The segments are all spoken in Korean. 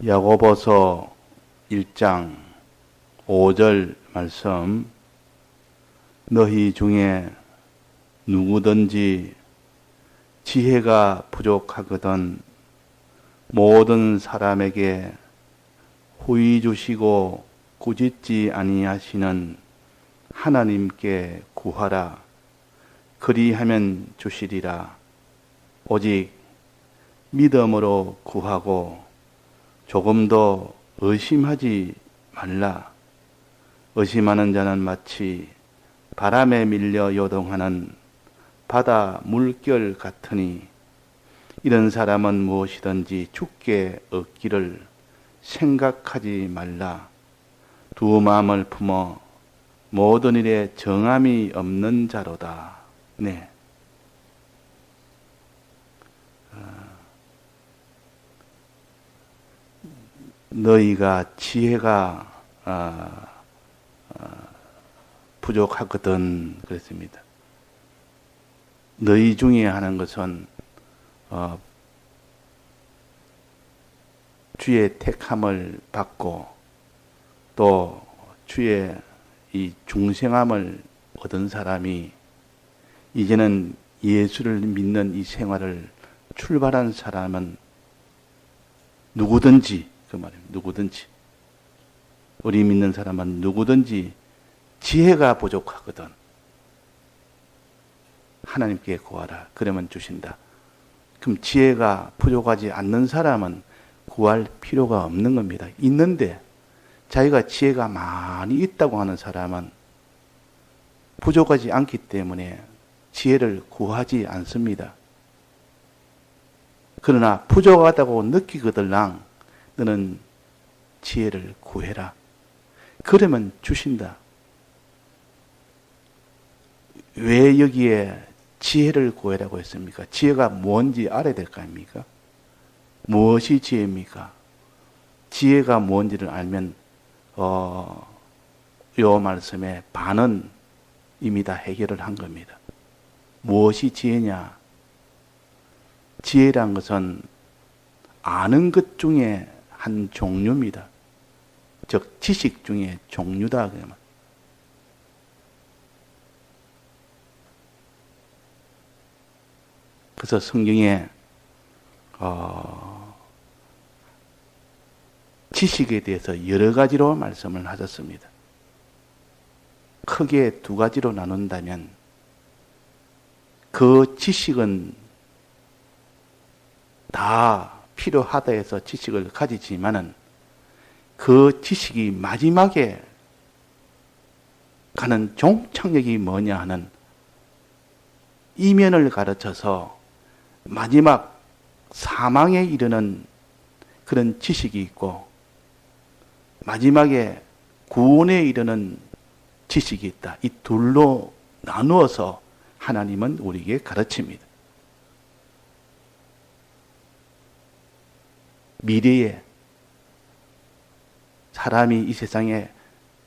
야고보서 1장 5절 말씀. 너희 중에 누구든지 지혜가 부족하거든 모든 사람에게 후히 주시고 꾸짖지 아니하시는 하나님께 구하라. 그리하면 주시리라. 오직 믿음으로 구하고 조금도 의심하지 말라. 의심하는 자는 마치 바람에 밀려 요동하는 바다 물결 같으니 이런 사람은 무엇이든지 죽게 얻기를 생각하지 말라. 두 마음을 품어 모든 일에 정함이 없는 자로다. 네. 너희가 지혜가 부족하거든 그랬습니다. 너희 중에 하는 것은 주의 택함을 받고 또 주의 이 중생함을 얻은 사람이 이제는 예수를 믿는 이 생활을 출발한 사람은 누구든지, 그 말입니다. 누구든지. 우리 믿는 사람은 누구든지 지혜가 부족하거든 하나님께 구하라. 그러면 주신다. 그럼 지혜가 부족하지 않는 사람은 구할 필요가 없는 겁니다. 있는데 자기가 지혜가 많이 있다고 하는 사람은 부족하지 않기 때문에 지혜를 구하지 않습니다. 그러나 부족하다고 느끼거들랑 너는 지혜를 구해라. 그러면 주신다. 왜 여기에 지혜를 구해라고 했습니까? 지혜가 뭔지 알아야 될 거 아닙니까? 무엇이 지혜입니까? 지혜가 뭔지를 알면 요 말씀의 반은 이미 다 해결을 한 겁니다. 무엇이 지혜냐? 지혜란 것은 아는 것 중에 한 종류입니다. 즉 지식 중에 종류다. 그래서 성경에 지식에 대해서 여러 가지로 말씀을 하셨습니다. 크게 두 가지로 나눈다면 그 지식은 다 필요하다 해서 지식을 가지지만은 그 지식이 마지막에 가는 종착역이 뭐냐 하는 이면을 가르쳐서 마지막 사망에 이르는 그런 지식이 있고 마지막에 구원에 이르는 지식이 있다. 이 둘로 나누어서 하나님은 우리에게 가르칩니다. 미래에 사람이 이 세상에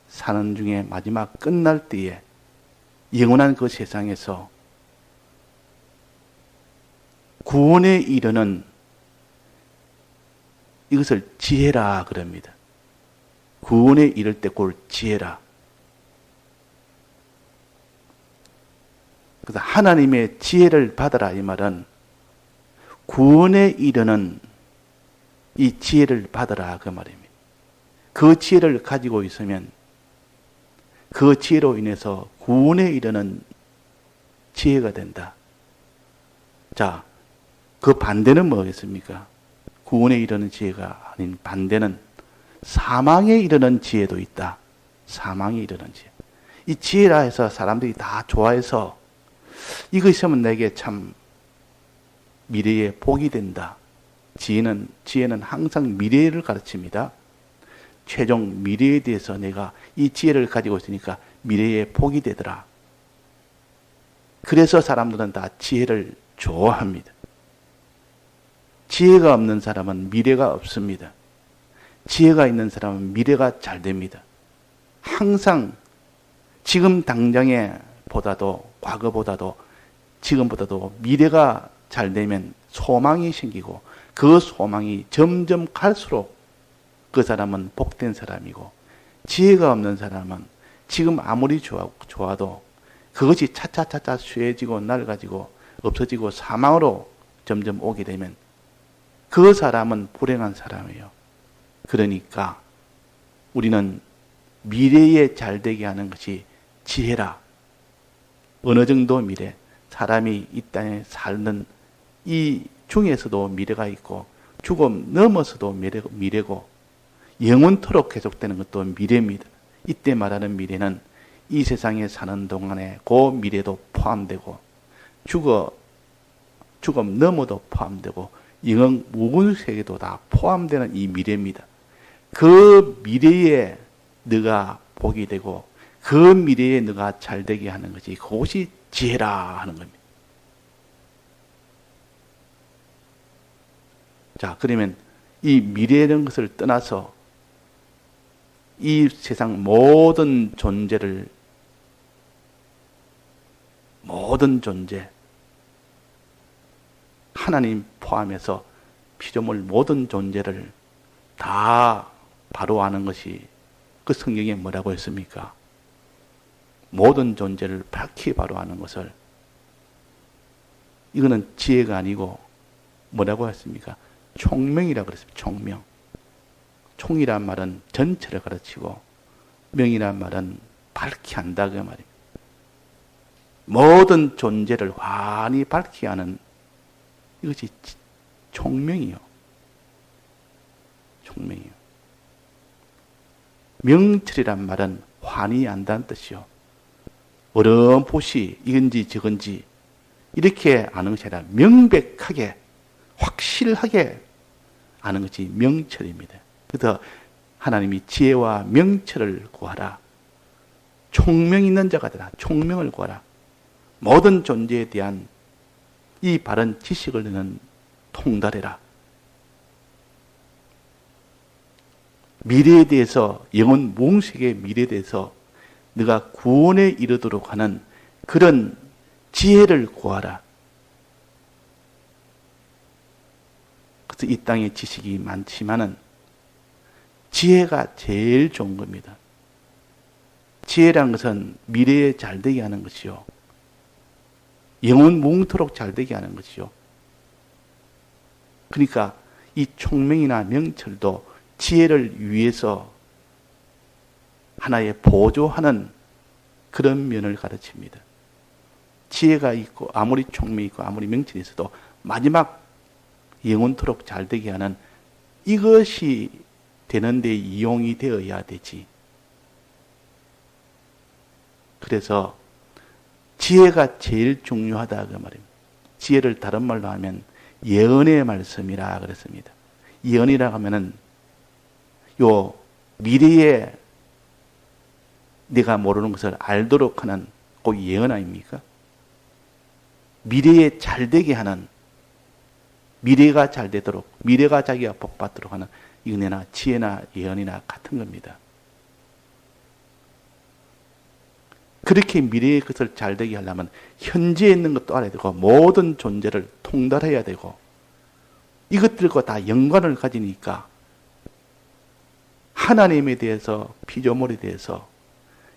사는 중에 마지막 끝날 때에 영원한 그 세상에서 구원에 이르는 이것을 지혜라 그럽니다. 구원에 이를 때 그걸 지혜라. 그래서 하나님의 지혜를 받아라 이 말은 구원에 이르는 이 지혜를 받아라 그 말입니다. 그 지혜를 가지고 있으면 그 지혜로 인해서 구원에 이르는 지혜가 된다. 자, 그 반대는 뭐겠습니까? 구원에 이르는 지혜가 아닌 반대는 사망에 이르는 지혜도 있다. 사망에 이르는 지혜. 이 지혜라 해서 사람들이 다 좋아해서 이거 있으면 내게 참 미래에 복이 된다. 지혜는 항상 미래를 가르칩니다. 최종 미래에 대해서 내가 이 지혜를 가지고 있으니까 미래에 복이 되더라. 그래서 사람들은 다 지혜를 좋아합니다. 지혜가 없는 사람은 미래가 없습니다. 지혜가 있는 사람은 미래가 잘 됩니다. 항상 지금 당장에 보다도 과거보다도 지금보다도 미래가 잘 되면 소망이 생기고 그 소망이 점점 갈수록 그 사람은 복된 사람이고, 지혜가 없는 사람은 지금 아무리 좋아도 그것이 차차차차 쇠해지고 낡아지고 없어지고 사망으로 점점 오게 되면 그 사람은 불행한 사람이에요. 그러니까 우리는 미래에 잘되게 하는 것이 지혜라. 어느 정도 미래, 사람이 이 땅에 살는 이 중에서도 미래가 있고 죽음 넘어서도 미래고 영원토록 계속되는 것도 미래입니다. 이때 말하는 미래는 이 세상에 사는 동안에 그 미래도 포함되고 죽음 넘어도 포함되고 영원 무궁세계도 다 포함되는 이 미래입니다. 그 미래에 너가 복이 되고 그 미래에 너가 잘되게 하는 것이 그것이 지혜라 하는 겁니다. 자, 그러면 이 미래라는 것을 떠나서 이 세상 모든 존재, 하나님 포함해서 피조물 모든 존재를 다 바로 아는 것이 그 성경에 뭐라고 했습니까? 모든 존재를 밝히 바로 아는 것을, 이거는 지혜가 아니고 뭐라고 했습니까? 총명이라고 그랬습니다. 총명. 총이란 말은 전체를 가르치고 명이란 말은 밝히 한다 그 말입니다. 모든 존재를 환히 밝히 하는 이것이 총명이요. 총명이요. 명철이란 말은 환히 안다는 뜻이요. 어렴풋이 이건지 저건지 이렇게 아는 것이 아니라 명백하게 확실하게 아는 것이 명철입니다. 그래서 하나님이 지혜와 명철을 구하라. 총명 있는 자가 되라. 총명을 구하라. 모든 존재에 대한 이 바른 지식을 너는 통달해라. 미래에 대해서, 영원 무궁세계의 미래에 대해서 네가 구원에 이르도록 하는 그런 지혜를 구하라. 그래서 이 땅에 지식이 많지만은 지혜가 제일 좋은 겁니다. 지혜란 것은 미래에 잘되게 하는 것이요. 영원 무궁토록 잘되게 하는 것이요. 그러니까 이 총명이나 명철도 지혜를 위해서 하나의 보조하는 그런 면을 가르칩니다. 지혜가 있고 아무리 총명이 있고 아무리 명철이 있어도 마지막 영원토록 잘되게 하는 이것이 되는데 이용이 되어야 되지. 그래서 지혜가 제일 중요하다 그 말입니다. 지혜를 다른 말로 하면 예언의 말씀이라 그랬습니다. 예언이라 하면은 요 미래에 내가 모르는 것을 알도록 하는 그 예언 아닙니까? 미래에 잘되게 하는, 미래가 잘되도록, 미래가 자기가 복받도록 하는 은혜나 지혜나 예언이나 같은 겁니다. 그렇게 미래의 것을 잘되게 하려면 현재에 있는 것도 알아야 되고 모든 존재를 통달해야 되고 이것들과 다 연관을 가지니까 하나님에 대해서, 피조물에 대해서,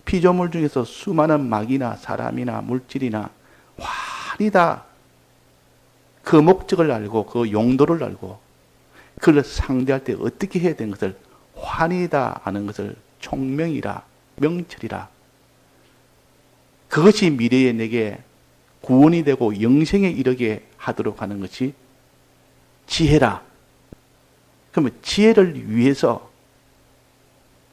피조물 중에서 수많은 막이나 사람이나 물질이나 환히 다 그 목적을 알고 그 용도를 알고 그걸 상대할 때 어떻게 해야 되는 것을 환히 다 아는 것을 총명이라, 명철이라. 그것이 미래에 내게 구원이 되고 영생에 이르게 하도록 하는 것이 지혜라. 그러면 지혜를 위해서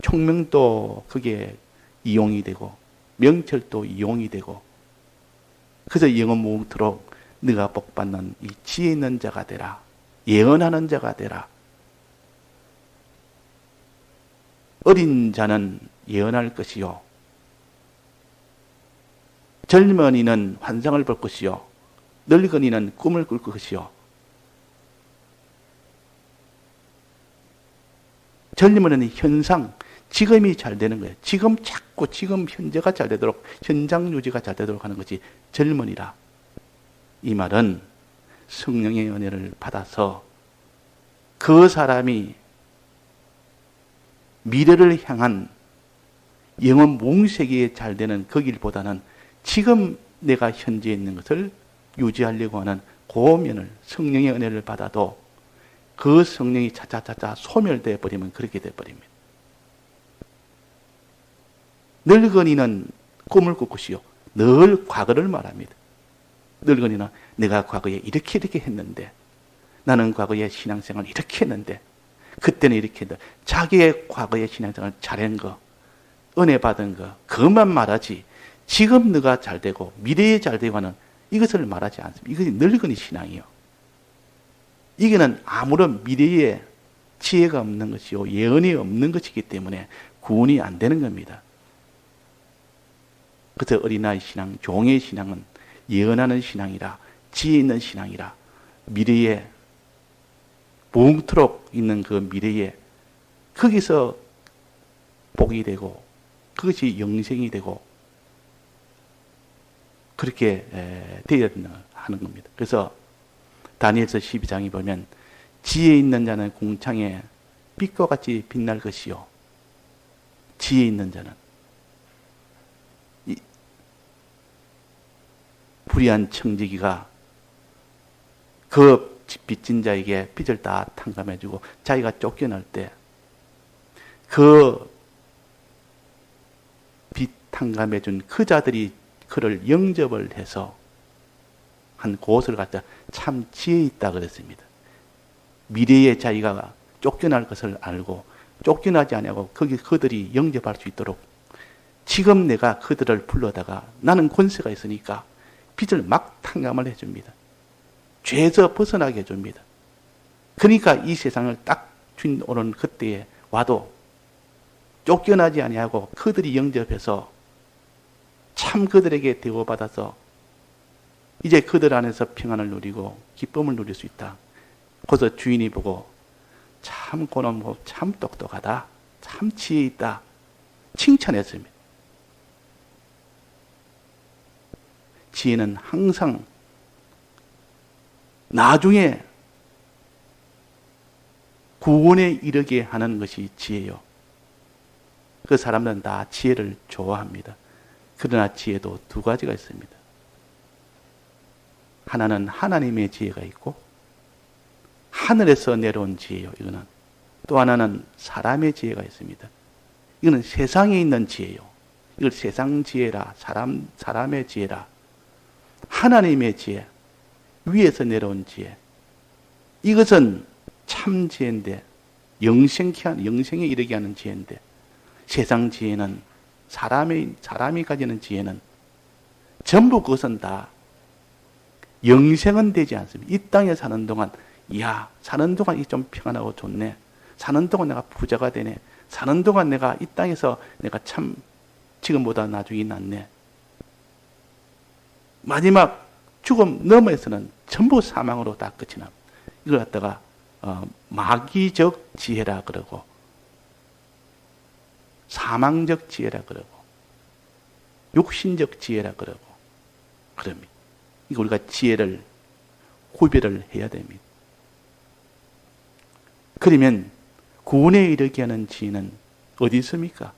총명도 그게 이용이 되고 명철도 이용이 되고 그래서 영원 무궁토록 네가 복받는 이 지혜 있는 자가 되라. 예언하는 자가 되라. 어린 자는 예언할 것이요. 젊은이는 환상을 볼 것이요. 늙은이는 꿈을 꿀 것이요. 젊은이는 현상, 지금이 잘 되는 거예요. 지금 현재가 잘 되도록, 현장 유지가 잘 되도록 하는 것이 젊은이라. 이 말은 성령의 은혜를 받아서 그 사람이 미래를 향한 영원 몽세기에 잘 되는 그 길보다는 지금 내가 현재 있는 것을 유지하려고 하는 고면을, 성령의 은혜를 받아도 그 성령이 차차차차 소멸되어 버리면 그렇게 되어 버립니다. 늙은이는 꿈을 꾸고시요. 늘 과거를 말합니다. 늙은이는 내가 과거에 이렇게 했는데, 나는 과거에 신앙생활 이렇게 했는데, 그때는 이렇게 했는데, 자기의 과거의 신앙생활 잘한 거, 은혜 받은 거, 그것만 말하지, 지금 너가 잘 되고, 미래에 잘 되고 하는 이것을 말하지 않습니다. 이것이 늙은이 신앙이요. 이게는 아무런 미래에 지혜가 없는 것이요, 예언이 없는 것이기 때문에 구원이 안 되는 겁니다. 그래서 어린아이 신앙, 종의 신앙은 예언하는 신앙이라, 지혜 있는 신앙이라, 미래에 뭉토록 있는 그 미래에 거기서 복이 되고 그것이 영생이 되고 그렇게 되어야 하는 겁니다. 그래서 다니엘서 12장에 보면 지혜 있는 자는 공창에 빛과 같이 빛날 것이요, 지혜 있는 자는 불의한 청지기가 그 빚진 자에게 빚을 다 탕감해주고 자기가 쫓겨날 때 그 빚 탕감해준 그 자들이 그를 영접을 해서 한 곳을 갖다 참 지혜 있다 그랬습니다. 미래에 자기가 쫓겨날 것을 알고 쫓겨나지 않냐고 거기 그들이 영접할 수 있도록 지금 내가 그들을 불러다가 나는 권세가 있으니까 빚을 막 탕감을 해줍니다. 죄에서 벗어나게 해줍니다. 그러니까 이 세상을 딱 주인 오는 그때에 와도 쫓겨나지 아니하고 그들이 영접해서 참 그들에게 대우받아서 이제 그들 안에서 평안을 누리고 기쁨을 누릴 수 있다. 그래서 주인이 보고 참 그놈 참 똑똑하다, 참 지혜 있다 칭찬했습니다. 지혜는 항상 나중에 구원에 이르게 하는 것이 지혜요. 그 사람들은 다 지혜를 좋아합니다. 그러나 지혜도 두 가지가 있습니다. 하나는 하나님의 지혜가 있고 하늘에서 내려온 지혜요. 이거는 또 하나는 사람의 지혜가 있습니다. 이거는 세상에 있는 지혜요. 이걸 세상 지혜라, 사람의 지혜라. 하나님의 지혜, 위에서 내려온 지혜. 이것은 참 지혜인데, 영생에 이르게 하는 지혜인데, 세상 지혜는 사람이 가지는 지혜는 전부 그것은 다 영생은 되지 않습니다. 이 땅에 사는 동안, 사는 동안 이 좀 평안하고 좋네. 사는 동안 내가 부자가 되네. 사는 동안 내가 이 땅에서 내가 참 지금보다 나중이 낫네. 마지막 죽음 너머에서는 전부 사망으로 다 끝이 납니다. 이걸 갖다가 마귀적 지혜라 그러고 사망적 지혜라 그러고 육신적 지혜라 그러고 그럽니다. 이거 우리가 지혜를 구별을 해야 됩니다. 그러면 구원에 이르게 하는 지혜는 어디 있습니까?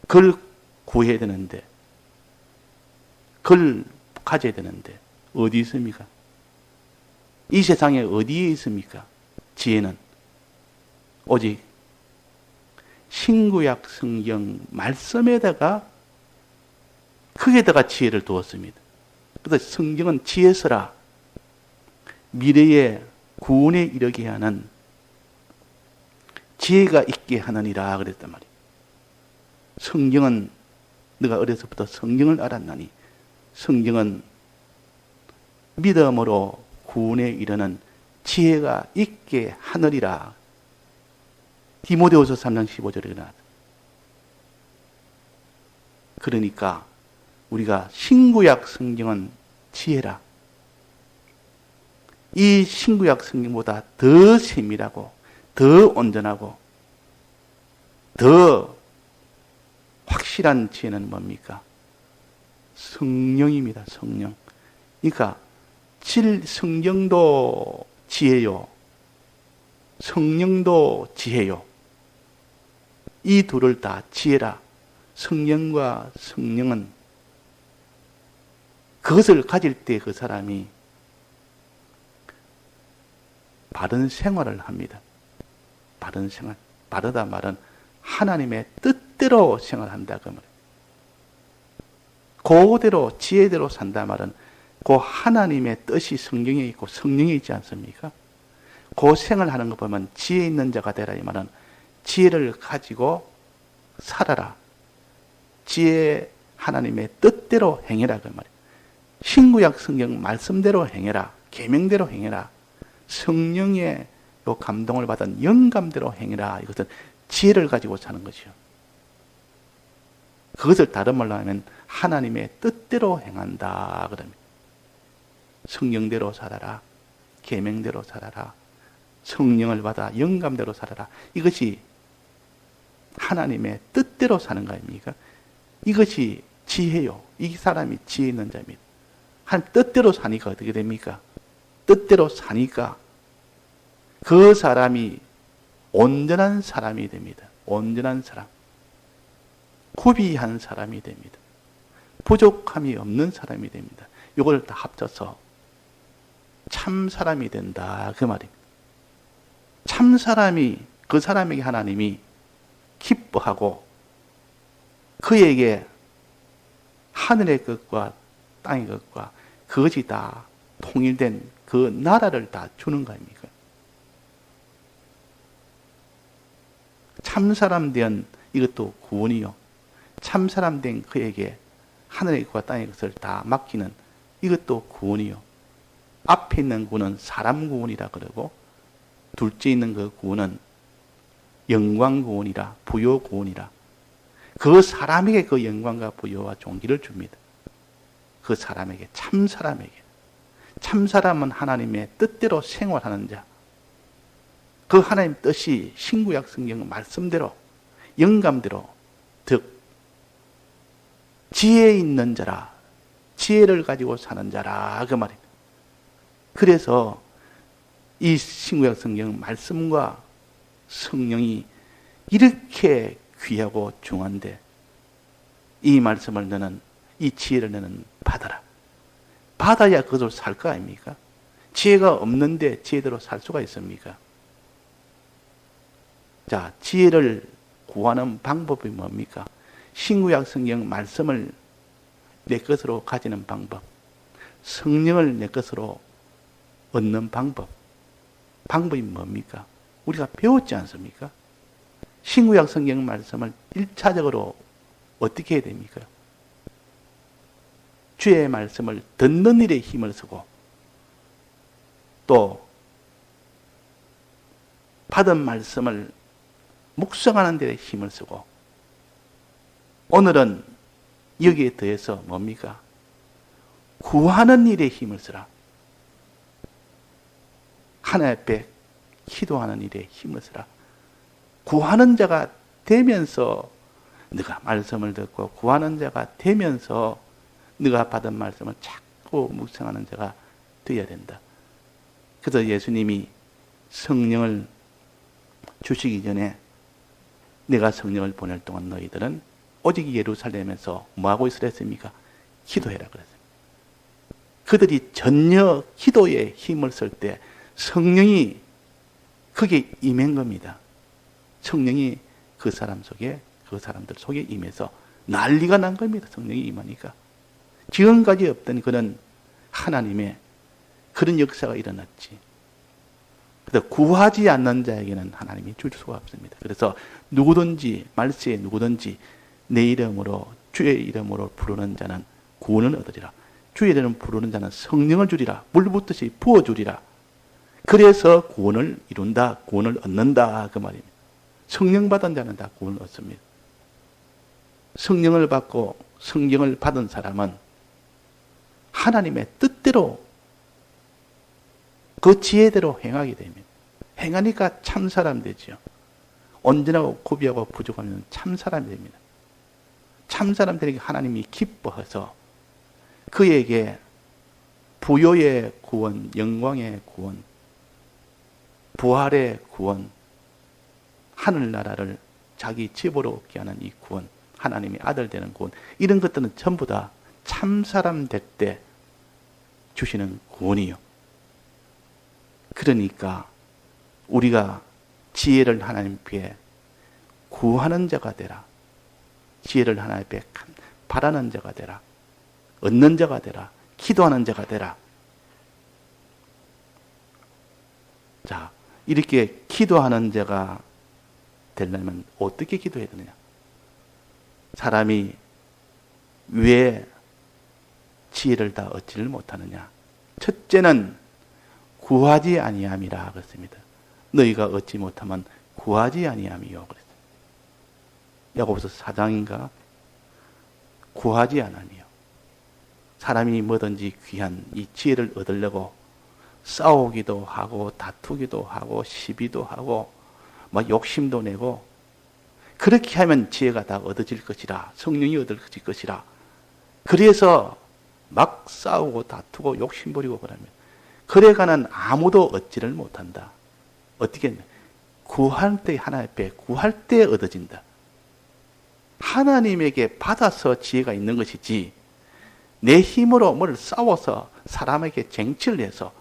그걸 구해야 되는데, 그걸 가져야 되는데 어디 있습니까? 이 세상에 어디에 있습니까? 지혜는 오직 신구약 성경 말씀에다가 거기에다가 지혜를 두었습니다. 그래서 성경은 지혜서라, 미래의 구원에 이르게 하는 지혜가 있게 하느니라 그랬단 말이에요. 성경은 네가 어려서부터 성경을 알았나니 성경은 믿음으로 구원에 이르는 지혜가 있게 하느니라. 디모데후서 3장 15절에 나왔다. 그러니까 우리가 신구약 성경은 지혜라. 이 신구약 성경보다 더 세밀하고 더 온전하고 더 확실한 지혜는 뭡니까? 성령입니다. 성령. 그러니까 성경도 지혜요, 성령도 지혜요. 이 둘을 다 지혜라. 성령과 성령은 그것을 가질 때 그 사람이 바른 생활을 합니다. 바른 생활. 바르다 말은 하나님의 뜻대로 생활한다 그 말이에요. 그대로 지혜대로 산다 말은 그 하나님의 뜻이 성경에 있고 성령에 있지 않습니까? 그 생활하는 거 보면 지혜 있는 자가 되라 이 말은 지혜를 가지고 살아라. 지혜 하나님의 뜻대로 행해라 그 말이에요. 신구약 성경 말씀대로 행해라. 계명대로 행해라. 성령의 요 감동을 받은 영감대로 행해라. 이것은 지혜를 가지고 사는 것이요. 그것을 다른 말로 하면 하나님의 뜻대로 행한다 그럽니다. 성령대로 살아라. 계명대로 살아라. 성령을 받아 영감대로 살아라. 이것이 하나님의 뜻대로 사는 거 아닙니까? 이것이 지혜요. 이 사람이 지혜 있는 자입니다. 한 뜻대로 사니까 어떻게 됩니까? 뜻대로 사니까 그 사람이 온전한 사람이 됩니다. 온전한 사람. 구비한 사람이 됩니다. 부족함이 없는 사람이 됩니다. 이걸 다 합쳐서 참 사람이 된다 그 말입니다. 참 사람이 그 사람에게 하나님이 기뻐하고 그에게 하늘의 것과 땅의 것과 그것이 다 통일된 그 나라를 다 주는 거 아닙니까? 참사람 된 이것도 구원이요. 참사람 된 그에게 하늘의 것과 땅의 것을 다 맡기는 이것도 구원이요. 앞에 있는 구원은 사람 구원이라 그러고 둘째 있는 그 구원은 영광 구원이라 부요 구원이라 그 사람에게 그 영광과 부요와 존귀를 줍니다. 그 사람에게 참 사람에게 참 사람은 하나님의 뜻대로 생활하는 자. 그 하나님 뜻이 신구약 성경 말씀대로 영감대로 즉 지혜 있는 자라 지혜를 가지고 사는 자라 그 말입니다. 그래서 이 신구약 성경 말씀과 성령이 이렇게 귀하고 중한데 이 말씀을 너는 이 지혜를 너는 받아라. 받아야 그것을 살 거 아닙니까? 지혜가 없는데 지혜대로 살 수가 있습니까? 자, 지혜를 구하는 방법이 뭡니까? 신구약 성경 말씀을 내 것으로 가지는 방법, 성령을 내 것으로 얻는 방법이 뭡니까? 우리가 배웠지 않습니까? 신구약 성경 말씀을 1차적으로 어떻게 해야 됩니까? 주의 말씀을 듣는 일에 힘을 쓰고 또 받은 말씀을 묵상하는 데 힘을 쓰고 오늘은 여기에 더해서 뭡니까? 구하는 일에 힘을 쓰라. 하나님 앞에 기도하는 일에 힘을 쓰라. 구하는 자가 되면서 네가 말씀을 듣고 구하는 자가 되면서 네가 받은 말씀을 자꾸 묵상하는 자가 되어야 된다. 그래서 예수님이 성령을 주시기 전에 내가 성령을 보낼 동안 너희들은 오직 예루살렘에서 뭐하고 있으라 했습니까? 기도해라 그랬습니다. 그들이 전혀 기도에 힘을 쓸 때 성령이 그게 임한 겁니다. 성령이 그 사람 속에 그 사람들 속에 임해서 난리가 난 겁니다. 성령이 임하니까. 지금까지 없던 그런 하나님의 그런 역사가 일어났지. 그래서 구하지 않는 자에게는 하나님이 줄 수가 없습니다. 그래서 누구든지 말세에 누구든지 내 이름으로 주의 이름으로 부르는 자는 구원을 얻으리라. 주의 이름으로 부르는 자는 성령을 주리라. 물 붓듯이 부어주리라. 그래서 구원을 이룬다. 구원을 얻는다. 그 말입니다. 성령 받은 자는 다 구원을 얻습니다. 성령을 받고 성경을 받은 사람은 하나님의 뜻대로 그 지혜대로 행하게 됩니다. 행하니까 참 사람 되죠. 온전하고 구비하고 부족하면 참 사람이 됩니다. 참 사람 되니까 하나님이 기뻐해서 그에게 부요의 구원, 영광의 구원, 부활의 구원, 하늘나라를 자기 집으로 얻게 하는 이 구원, 하나님의 아들 되는 구원, 이런 것들은 전부 다 참사람 될 때 주시는 구원이요. 그러니까 우리가 지혜를 하나님께 구하는 자가 되라. 지혜를 하나님께 바라는 자가 되라. 얻는 자가 되라. 기도하는 자가 되라. 자, 이렇게 기도하는 자가 되려면 어떻게 기도해야 되느냐? 사람이 왜 지혜를 다 얻지를 못하느냐? 첫째는 구하지 아니함이라 그랬습니다. 너희가 얻지 못하면 구하지 아니함이요 그랬어요. 야고보서 4장인가? 구하지 않으며 사람이 뭐든지 귀한 이 지혜를 얻으려고 싸우기도 하고 다투기도 하고 시비도 하고 막 욕심도 내고 그렇게 하면 지혜가 다 얻어질 것이라 성령이 얻어질 것이라 그래서 막 싸우고 다투고 욕심 부리고 그러면 그래가는 아무도 얻지를 못한다. 어떻게 했냐? 구할 때 하나님 앞에 구할 때 얻어진다. 하나님에게 받아서 지혜가 있는 것이지 내 힘으로 뭘 싸워서 사람에게 쟁취를 해서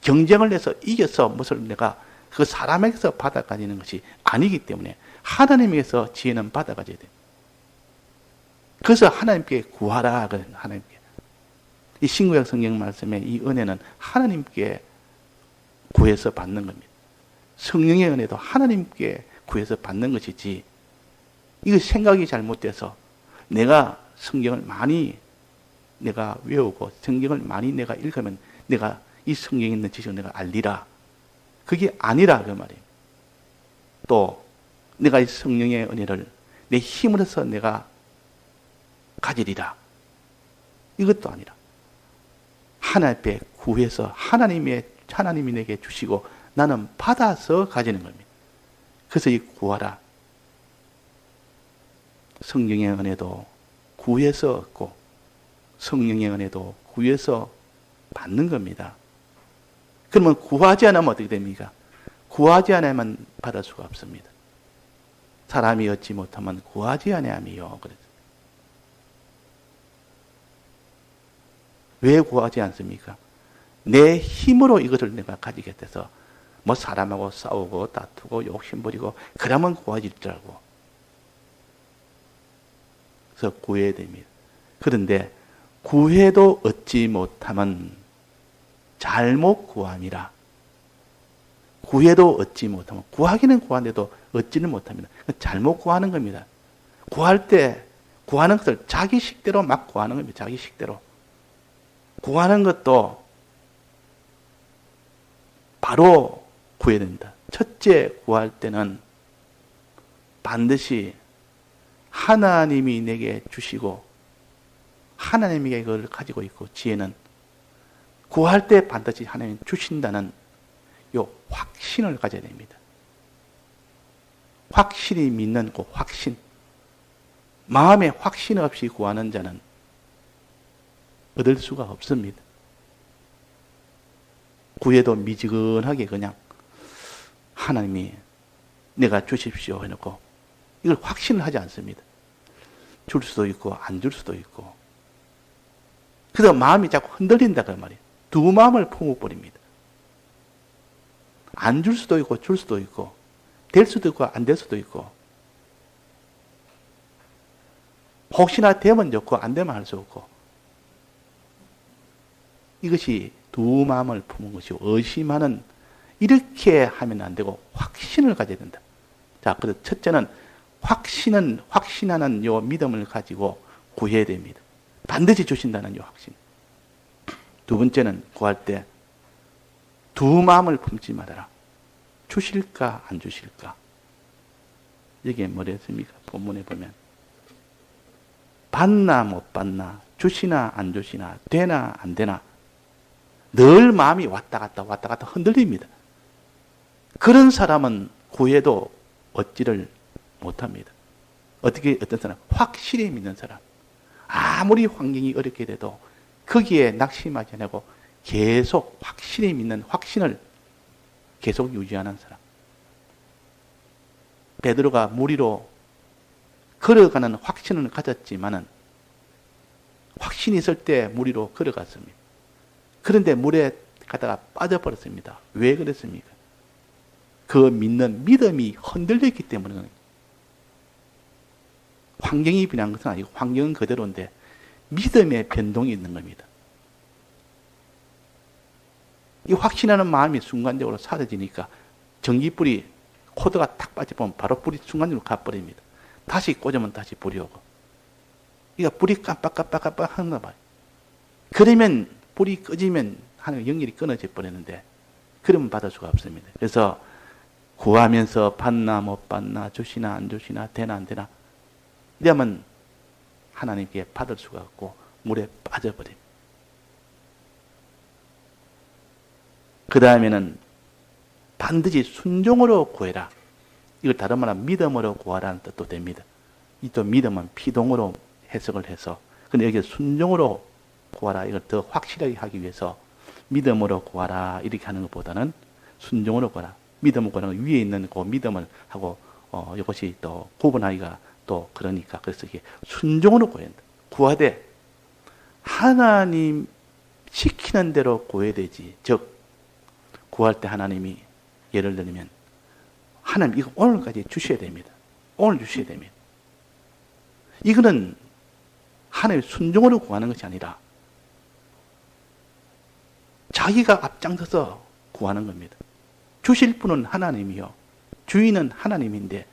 경쟁을 해서 이겨서 무엇을 내가 그 사람에게서 받아가지는 것이 아니기 때문에 하나님에게서 지혜는 받아가져야 돼. 그래서 하나님께 구하라. 하나님께. 이 신구약 성경 말씀에 이 은혜는 하나님께 구해서 받는 겁니다. 성령의 은혜도 하나님께 구해서 받는 것이지 이거 생각이 잘못돼서 내가 성경을 많이 내가 외우고 성경을 많이 내가 읽으면 내가 이 성경에 있는 지식을 내가 알리라. 그게 아니라 그 말이에요. 또 내가 이 성령의 은혜를 내 힘으로서 내가 가지리라. 이것도 아니라 하나님 앞에 구해서 하나님이 내게 주시고 나는 받아서 가지는 겁니다. 그래서 이 구하라. 성령의 은혜도 구해서 얻고 성령의 은혜도 구해서 받는 겁니다. 그러면 구하지 않으면 어떻게 됩니까? 구하지 않으면 받을 수가 없습니다. 사람이 얻지 못하면 구하지 아니함이요. 왜 구하지 않습니까? 내 힘으로 이것을 내가 가지게 돼서 뭐 사람하고 싸우고 다투고 욕심부리고 그러면 구하지더라고. 그래서 구해야 됩니다. 그런데 구해도 얻지 못하면 잘못 구함이라. 구해도 얻지 못하면 구하기는 구하는데도 얻지는 못합니다. 잘못 구하는 겁니다. 구할 때 구하는 것을 자기 식대로 막 구하는 겁니다. 자기 식대로. 구하는 것도 바로 구해야 됩니다. 첫째 구할 때는 반드시 하나님이 내게 주시고 하나님이 그걸 가지고 있고 지혜는 구할 때 반드시 하나님이 주신다는 요 확신을 가져야 됩니다. 확실히 믿는 그 확신. 마음에 확신 없이 구하는 자는 얻을 수가 없습니다. 구해도 미지근하게 그냥 하나님이 내가 주십시오 해놓고 이걸 확신을 하지 않습니다. 줄 수도 있고 안 줄 수도 있고 그래서 마음이 자꾸 흔들린다 그 말이에요. 두 마음을 품어버립니다. 안 줄 수도 있고 줄 수도 있고 될 수도 있고 안 될 수도 있고 혹시나 되면 좋고 안 되면 할 수 없고 이것이 두 마음을 품은 것이고 의심하는 이렇게 하면 안 되고 확신을 가져야 된다. 자, 그래서 첫째는 확신하는 요 믿음을 가지고 구해야 됩니다. 반드시 주신다는 요 확신. 두 번째는 구할 때 두 마음을 품지 말아라. 주실까 안 주실까? 이게 뭐랬습니까? 본문에 보면 받나 못 받나 주시나 안 주시나 되나 안 되나 늘 마음이 왔다 갔다 흔들립니다. 그런 사람은 구해도 얻지를 못합니다. 어떤 사람? 확실히 믿는 사람. 아무리 환경이 어렵게 돼도 거기에 낙심하지 않고 계속 확실히 믿는 확신을 계속 유지하는 사람. 베드로가 물 위로 걸어가는 확신을 가졌지만은 확신이 있을 때 물 위로 걸어갔습니다. 그런데 물에 가다가 빠져버렸습니다. 왜 그랬습니까? 그 믿는 믿음이 흔들렸기 때문에. 환경이 변한 것은 아니고 환경은 그대로인데 믿음의 변동이 있는 겁니다. 이 확신하는 마음이 순간적으로 사라지니까 전기불이 코드가 탁 빠져보면 바로 불이 순간적으로 가버립니다. 다시 꽂으면 다시 불이 오고. 그러니까 불이 깜빡깜빡깜빡 하나 봐요. 그러면 불이 꺼지면 하는 연결이 끊어져 버리는데 그러면 받을 수가 없습니다. 그래서 구하면서 받나 못 받나 주시나 안 주시나 되나 안 되나 이러면 하나님께 받을 수가 없고 물에 빠져버립니다. 그 다음에는 반드시 순종으로 구해라. 이걸 다른 말로 믿음으로 구하라는 뜻도 됩니다. 이 또 믿음은 피동으로 해석을 해서 근데 여기 순종으로 구하라. 이걸 더 확실하게 하기 위해서 믿음으로 구하라 이렇게 하는 것보다는 순종으로 구하라. 믿음을 구하는 것 위에 있는 그 믿음을 하고 이것이 또 구분하기가 또 그러니까 그래서 이게 순종으로 구해야 된다. 구하되 하나님 시키는 대로 구해야 되지. 즉 구할 때 하나님이 예를 들면 하나님 이거 오늘까지 주셔야 됩니다. 오늘 주셔야 됩니다. 이거는 하나님 순종으로 구하는 것이 아니라 자기가 앞장서서 구하는 겁니다. 주실 분은 하나님이요. 주인은 하나님인데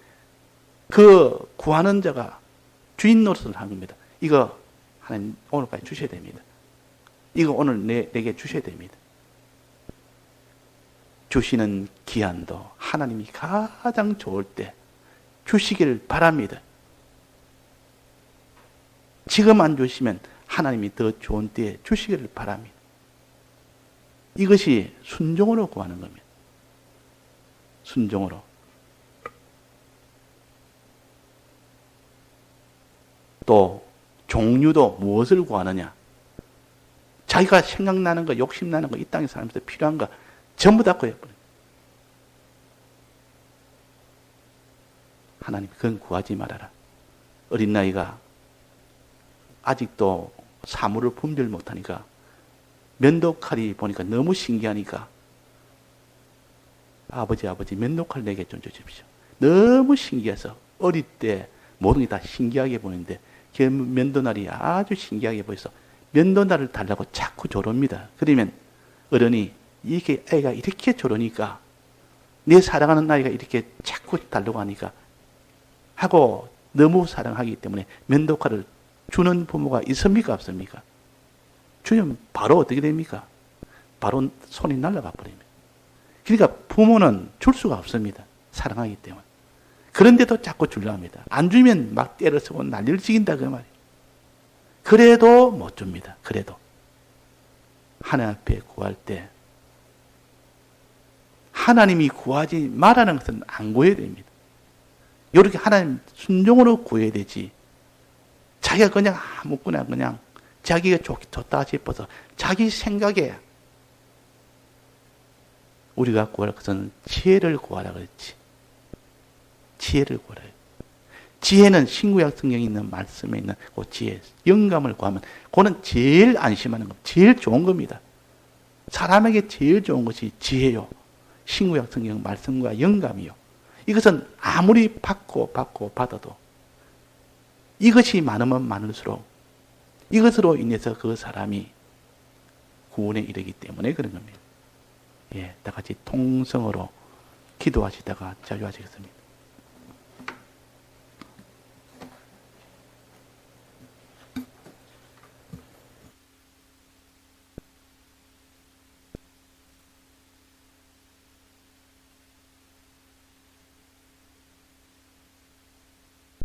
그 구하는 자가 주인 노릇을 하는 겁니다. 이거 하나님 오늘까지 주셔야 됩니다. 이거 오늘 내게 주셔야 됩니다. 주시는 기한도 하나님이 가장 좋을 때 주시기를 바랍니다. 지금 안 주시면 하나님이 더 좋은 때에 주시기를 바랍니다. 이것이 순종으로 구하는 겁니다. 순종으로. 또 종류도 무엇을 구하느냐? 자기가 생각나는 거, 욕심나는 거, 이 땅에 살면서 필요한 거 전부 다 구해버려요. 하나님 그건 구하지 말아라. 어린 나이가 아직도 사물을 분별 못하니까 면도칼이 보니까 너무 신기하니까 아버지 면도칼 내게 좀 주십시오. 너무 신기해서 어릴 때 모든 게 다 신기하게 보이는데 그 면도날이 아주 신기하게 보여서 면도날을 달라고 자꾸 조릅니다. 그러면 어른이 이게 애가 이렇게 조르니까 내 사랑하는 아이가 이렇게 자꾸 달라고 하니까 하고 너무 사랑하기 때문에 면도칼을 주는 부모가 있습니까 없습니까? 주면 바로 어떻게 됩니까? 바로 손이 날아가 버립니다. 그러니까 부모는 줄 수가 없습니다. 사랑하기 때문에. 그런데도 자꾸 주려 합니다. 안 주면 막 때려쓰고 난리를 지긴다 그 말이에요. 그래도 못 줍니다. 그래도 하나님 앞에 구할 때 하나님이 구하지 말라는 것은 안 구해야 됩니다. 이렇게 하나님 순종으로 구해야 되지. 자기가 그냥 아무거나 그냥 자기가 좋다 싶어서 자기 생각에 우리가 구할 것은 지혜를 구하라 그랬지. 지혜를 구하라. 지혜는 신구약 성경에 있는 말씀에 있는 그 지혜, 영감을 구하면 그거는 제일 안심하는 겁니다. 제일 좋은 겁니다. 사람에게 제일 좋은 것이 지혜요. 신구약 성경 말씀과 영감이요. 이것은 아무리 받고 받아도 이것이 많으면 많을수록 이것으로 인해서 그 사람이 구원에 이르기 때문에 그런 겁니다. 예, 다 같이 통성으로 기도하시다가 자유하시겠습니다.